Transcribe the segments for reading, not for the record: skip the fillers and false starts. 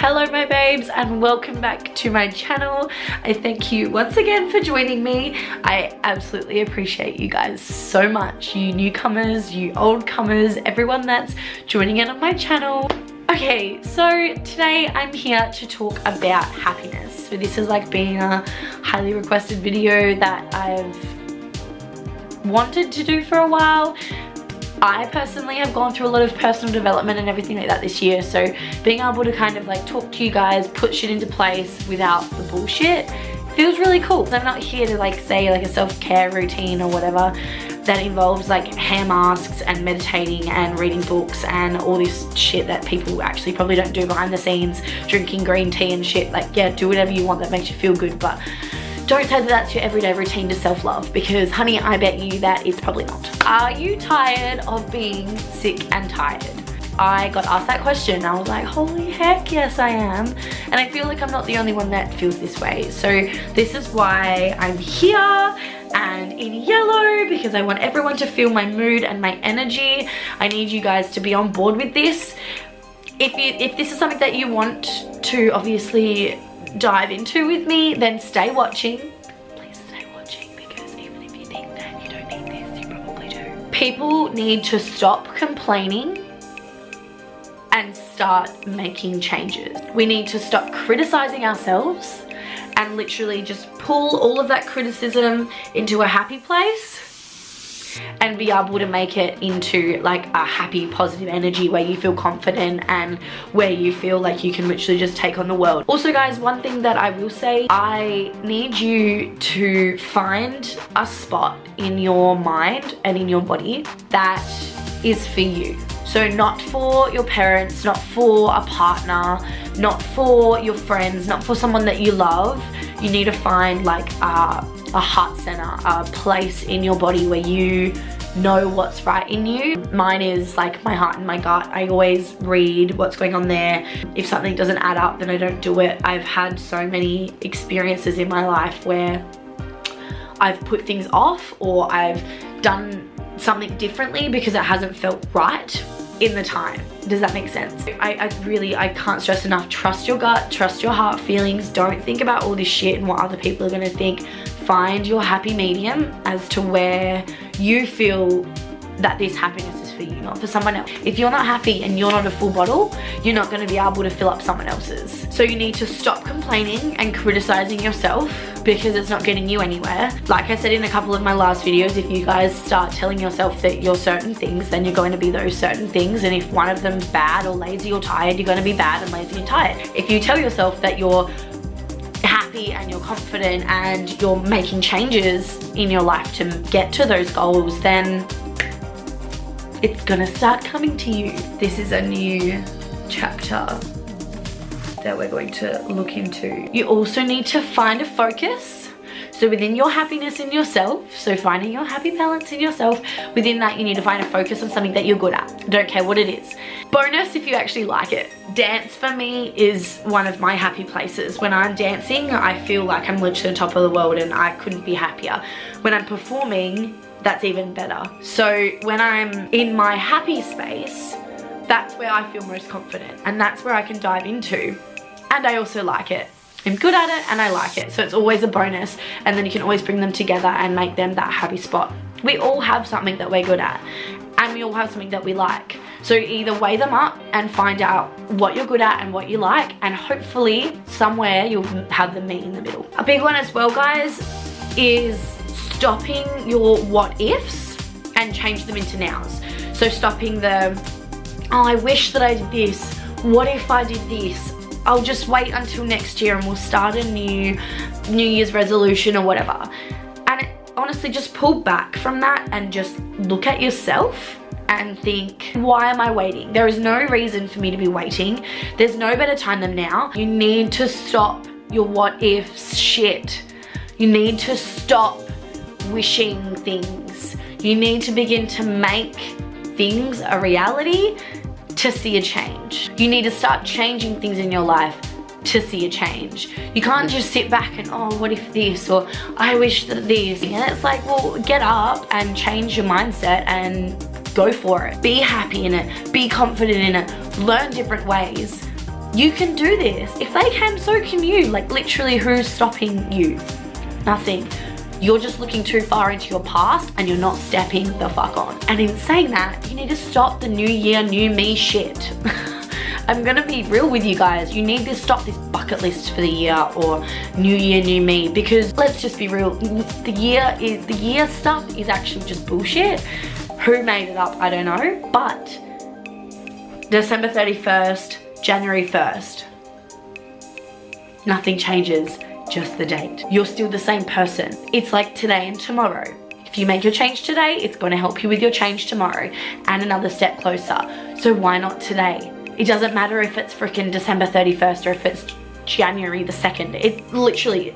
Hello my babes and welcome back to my channel. I thank you once again for joining me. I absolutely appreciate you guys so much. You newcomers, you old comers, everyone that's joining in on my channel. Okay, so today I'm here to talk about happiness. So this is like being a highly requested video that I've wanted to do for a while. I personally have gone through a lot of personal development and everything like that this year, so being able to kind of like talk to you guys, put shit into place without the bullshit feels really cool. I'm not here to like say like a self-care routine or whatever that involves like hair masks and meditating and reading books and all this shit that people actually probably don't do behind the scenes, drinking green tea and shit. Like, yeah, do whatever you want that makes you feel good, but don't say that that's your everyday routine to self-love, because honey, I bet you that it's probably not. Are you tired of being sick and tired? I got asked that question and I was like, holy heck, yes I am. And I feel like I'm not the only one that feels this way. So this is why I'm here and in yellow, because I want everyone to feel my mood and my energy. I need you guys to be on board with this. If this is something that you want to obviously dive into with me, then stay watching. Please stay watching, because even if you think that you don't need this, you probably do. People need to stop complaining and start making changes. We need to stop criticizing ourselves and literally just pull all of that criticism into a happy place and be able to make it into like a happy, positive energy where you feel confident and where you feel like you can literally just take on the world. Also guys, one thing that I will say, I need you to find a spot in your mind and in your body that is for you. So not for your parents, not for a partner, not for your friends, not for someone that you love. You need to find like a heart center, a place in your body where you know what's right in you. Mine is like my heart and my gut. I always read what's going on there. If something doesn't add up, then I don't do it. I've had so many experiences in my life where I've put things off or I've done something differently because it hasn't felt right in the time. Does that make sense? I can't stress enough, trust your gut, trust your heart feelings. Don't think about all this shit and what other people are gonna think. Find your happy medium as to where you feel that this happiness is for you, not for someone else. If you're not happy and you're not a full bottle, you're not going to be able to fill up someone else's. So you need to stop complaining and criticizing yourself, because it's not getting you anywhere. Like I said in a couple of my last videos, if you guys start telling yourself that you're certain things, then you're going to be those certain things. And if one of them's bad or lazy or tired, you're going to be bad and lazy and tired. If you tell yourself that you're happy and you're confident and you're making changes in your life to get to those goals, then it's gonna start coming to you. This is a new chapter that we're going to look into. You also need to find a focus. So within your happiness in yourself, so finding your happy balance in yourself, within that you need to find a focus on something that you're good at. I don't care what it is. Bonus if you actually like it. Dance for me is one of my happy places. When I'm dancing, I feel like I'm literally on top of the world and I couldn't be happier. When I'm performing, that's even better. So when I'm in my happy space, that's where I feel most confident and that's where I can dive into. And I also like it. I'm good at it and I like it. So it's always a bonus, and then you can always bring them together and make them that happy spot. We all have something that we're good at and we all have something that we like. So either weigh them up and find out what you're good at and what you like, and hopefully somewhere you'll have them meet in the middle. A big one as well, guys, is stopping your what ifs and change them into nows. So stopping the, oh, I wish that I did this. What if I did this? I'll just wait until next year and we'll start a New Year's resolution or whatever. And honestly, just pull back from that and just look at yourself and think, why am I waiting? There is no reason for me to be waiting. There's no better time than now. You need to stop your what ifs shit. You need to stop wishing things. You need to begin to make things a reality to see a change. You need to start changing things in your life to see a change. You can't just sit back and, oh, what if this, or I wish that this. And it's like, well, get up and change your mindset and go for it. Be happy in it, be confident in it, learn different ways. You can do this. If they can, so can you. Like, literally, who's stopping you? Nothing. You're just looking too far into your past and you're not stepping the fuck on. And in saying that, you need to stop the new year, new me shit. I'm gonna be real with you guys. You need to stop this bucket list for the year or new year, new me, because let's just be real. The year stuff is actually just bullshit. Who made it up? I don't know. But December 31st, January 1st, nothing changes. Just the date. You're still the same person. It's like today and tomorrow. If you make your change today, it's going to help you with your change tomorrow and another step closer. So why not today? It doesn't matter if it's freaking December 31st or if it's January the 2nd. It literally,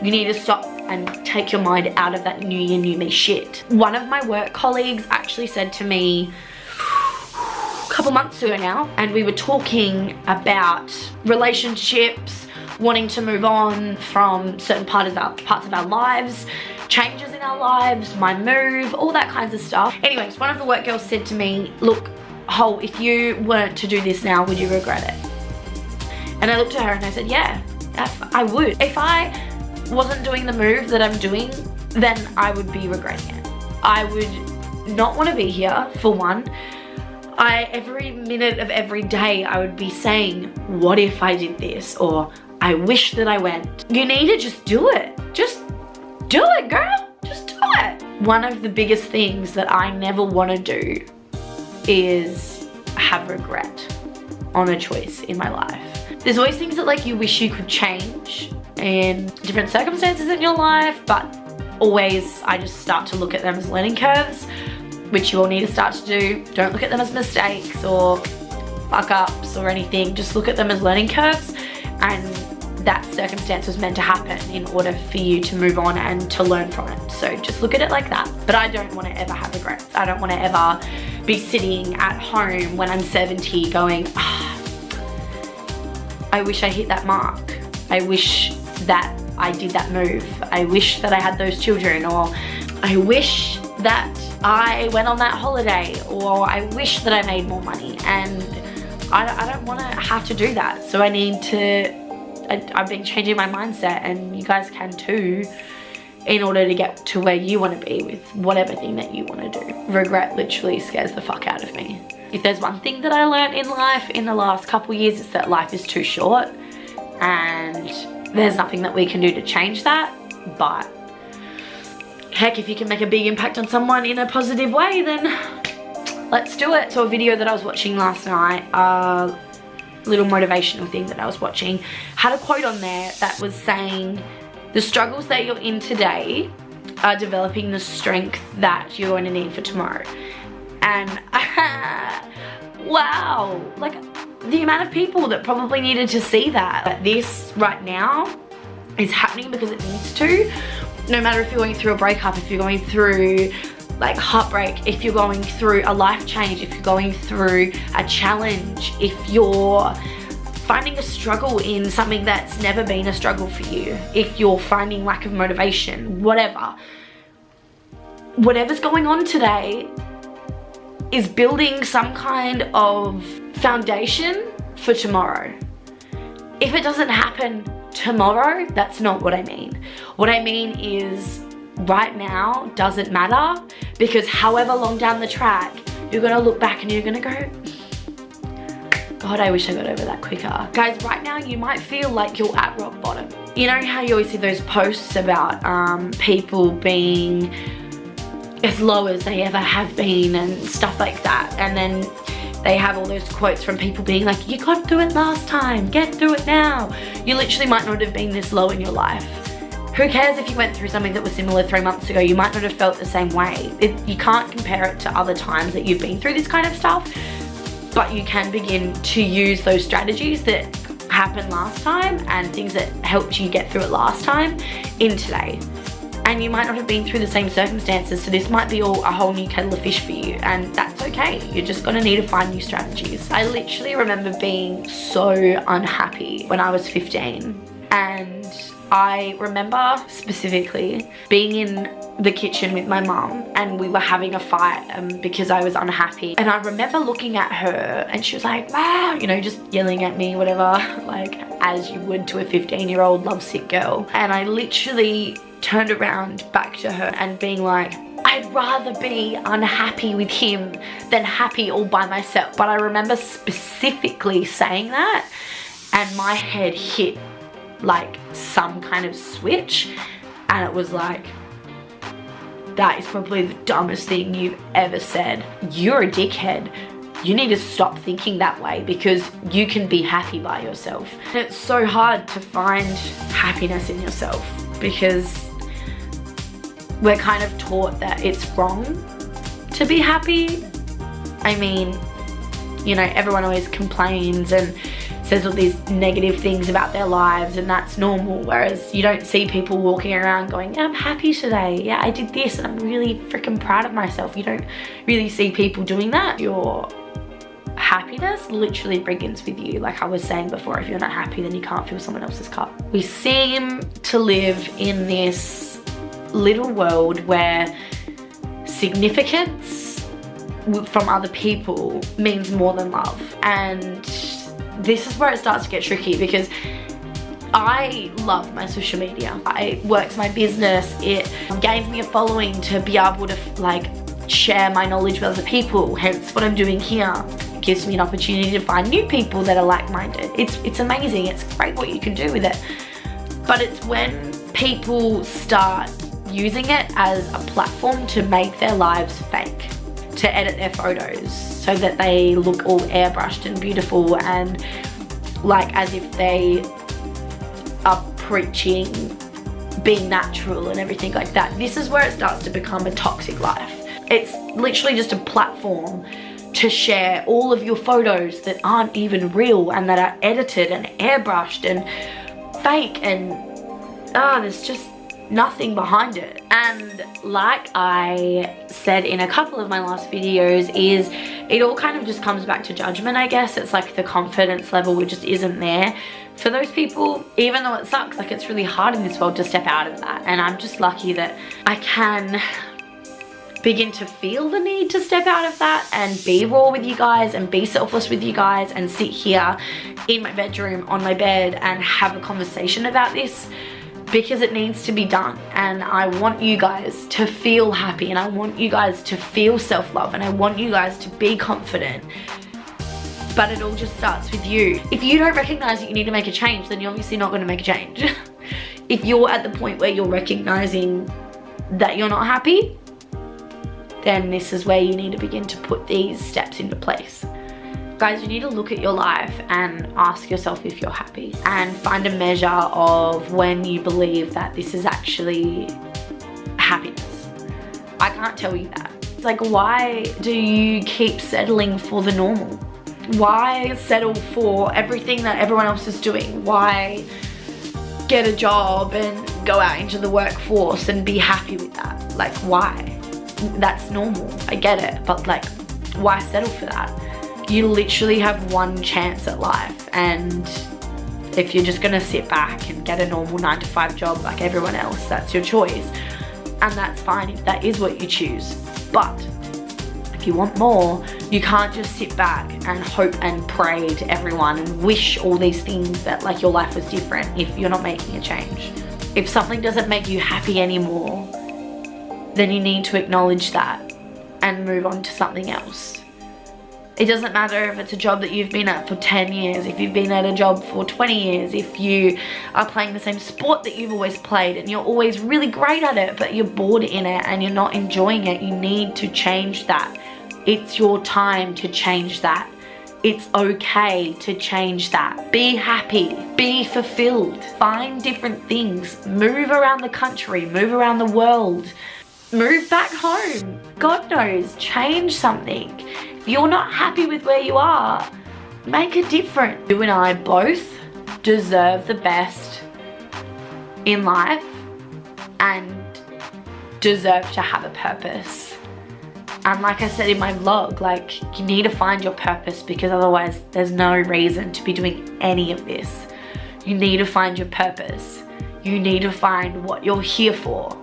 you need to stop and take your mind out of that new year, new me shit. One of my work colleagues actually said to me a couple months ago now, and we were talking about relationships, wanting to move on from certain parts of our lives, changes in our lives, my move, all that kinds of stuff. Anyways, one of the work girls said to me, look, Hol, if you weren't to do this now, would you regret it? And I looked at her and I said, yeah, I would. If I wasn't doing the move that I'm doing, then I would be regretting it. I would not want to be here, for one. Every minute of every day, I would be saying, what if I did this? Or I wish that I went. You need to just do it. Just do it, girl. Just do it. One of the biggest things that I never want to do is have regret on a choice in my life. There's always things that like you wish you could change in different circumstances in your life, but always I just start to look at them as learning curves, which you all need to start to do. Don't look at them as mistakes or fuck ups or anything. Just look at them as learning curves, and that circumstance was meant to happen in order for you to move on and to learn from it. So just look at it like that. But I don't want to ever have regrets. I don't want to ever be sitting at home when I'm 70 going, I wish I hit that mark. I wish that I did that move. I wish that I had those children, or I wish that I went on that holiday, or I wish that I made more money. And I don't want to have to do that. So I need to, I've been changing my mindset, and you guys can too, in order to get to where you want to be with whatever thing that you want to do. Regret literally scares the fuck out of me. If there's one thing that I learned in life in the last couple years, it's that life is too short and there's nothing that we can do to change that. But heck, if you can make a big impact on someone in a positive way, then let's do it. So a video that I was watching last night, little motivational thing that I was watching, had a quote on there that was saying, the struggles that you're in today are developing the strength that you're going to need for tomorrow. And wow, like the amount of people that probably needed to see that this right now is happening because it needs to. No matter if you're going through a breakup, if you're going through like heartbreak, if you're going through a life change, if you're going through a challenge, if you're finding a struggle in something that's never been a struggle for you, if you're finding lack of motivation, whatever's going on today is building some kind of foundation for tomorrow. If it doesn't happen tomorrow, that's not what I mean. What I mean is right now doesn't matter, because however long down the track, you're gonna look back and you're gonna go, God, I wish I got over that quicker. Guys, right now you might feel like you're at rock bottom. You know how you always see those posts about people being as low as they ever have been and stuff like that, and then they have all those quotes from people being like, you got through it last time, get through it now. You literally might not have been this low in your life. Who cares if you went through something that was similar 3 months ago? You might not have felt the same way. You can't compare it to other times that you've been through this kind of stuff, but you can begin to use those strategies that happened last time and things that helped you get through it last time in today. And you might not have been through the same circumstances, so this might be a whole new kettle of fish for you, and that's okay. You're just gonna need to find new strategies. I literally remember being so unhappy when I was 15, and I remember specifically being in the kitchen with my mum and we were having a fight because I was unhappy. And I remember looking at her and she was like, wow, you know, just yelling at me, whatever, like as you would to a 15-year-old lovesick girl. And I literally turned around back to her and being like, I'd rather be unhappy with him than happy all by myself. But I remember specifically saying that, and my head hit like some kind of switch, and it was like, that is probably the dumbest thing you've ever said. You're a dickhead. You need to stop thinking that way, because you can be happy by yourself. And it's so hard to find happiness in yourself because we're kind of taught that it's wrong to be happy. I mean, you know, everyone always complains and says all these negative things about their lives, and that's normal, whereas you don't see people walking around going, yeah, I'm happy today, yeah, I did this and I'm really freaking proud of myself. You don't really see people doing that. Your happiness literally begins with you. Like I was saying before, if you're not happy, then you can't fill someone else's cup. We seem to live in this little world where significance from other people means more than love, and this is where it starts to get tricky, because I love my social media. It works my business. It gave me a following to be able to like share my knowledge with other people, hence what I'm doing here. It gives me an opportunity to find new people that are like-minded. It's amazing. It's great what you can do with it. But it's when people start using it as a platform to make their lives fake, to edit their photos so that they look all airbrushed and beautiful and like as if they are preaching being natural and everything like that. This is where it starts to become a toxic life. It's literally just a platform to share all of your photos that aren't even real and that are edited and airbrushed and fake, and there's just nothing behind it. And like I said in a couple of my last videos, is it all kind of just comes back to judgment, I guess. It's like the confidence level just isn't there for those people, even though it sucks. Like it's really hard in this world to step out of that, and I'm just lucky that I can begin to feel the need to step out of that and be raw with you guys and be selfless with you guys and sit here in my bedroom on my bed and have a conversation about this, because it needs to be done. And I want you guys to feel happy, and I want you guys to feel self-love, and I want you guys to be confident. But it all just starts with you. If you don't recognize that you need to make a change, then you're obviously not going to make a change. If you're at the point where you're recognizing that you're not happy, then this is where you need to begin to put these steps into place. Guys, you need to look at your life and ask yourself if you're happy, and find a measure of when you believe that this is actually happiness. I can't tell you that. It's like, why do you keep settling for the normal? Why settle for everything that everyone else is doing? Why get a job and go out into the workforce and be happy with that? Like, why? That's normal, I get it, but like, why settle for that? You literally have one chance at life, and if you're just gonna sit back and get a normal 9-to-5 job like everyone else, that's your choice, and that's fine if that is what you choose. But if you want more, you can't just sit back and hope and pray to everyone and wish all these things that like your life was different if you're not making a change. If something doesn't make you happy anymore, then you need to acknowledge that and move on to something else. It doesn't matter if it's a job that you've been at for 10 years, if you've been at a job for 20 years, if you are playing the same sport that you've always played and you're always really great at it, but you're bored in it and you're not enjoying it. You need to change that. It's your time to change that. It's okay to change that. Be happy, be fulfilled, find different things, move around the country, move around the world, move back home. God knows, change something. If you're not happy with where you are, make a difference. You and I both deserve the best in life, and deserve to have a purpose. And like I said in my vlog, like, you need to find your purpose, because otherwise there's no reason to be doing any of this. You need to find your purpose. You need to find what you're here for.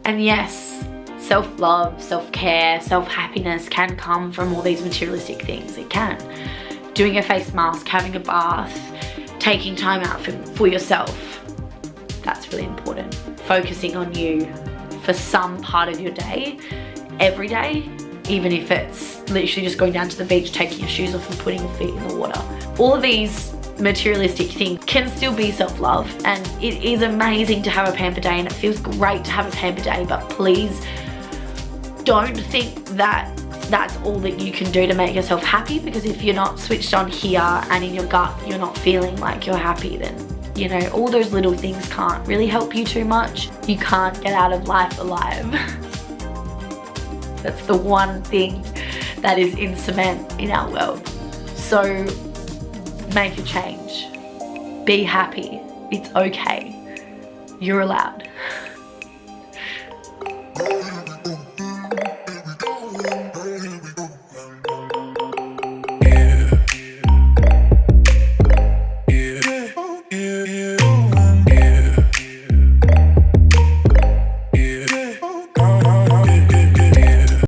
And yes, self-love, self-care, self-happiness can come from all these materialistic things. It can. Doing a face mask, having a bath, taking time out for yourself. That's really important. Focusing on you for some part of your day, every day, even if it's literally just going down to the beach, taking your shoes off and putting your feet in the water. All of these materialistic things can still be self-love, and it is amazing to have a pamper day, and it feels great to have a pamper day, but please don't think that that's all that you can do to make yourself happy, because if you're not switched on here and in your gut you're not feeling like you're happy, then you know, all those little things can't really help you too much. You can't get out of life alive. That's the one thing that is in cement in our world. So make a change. Be happy. It's okay. You're allowed.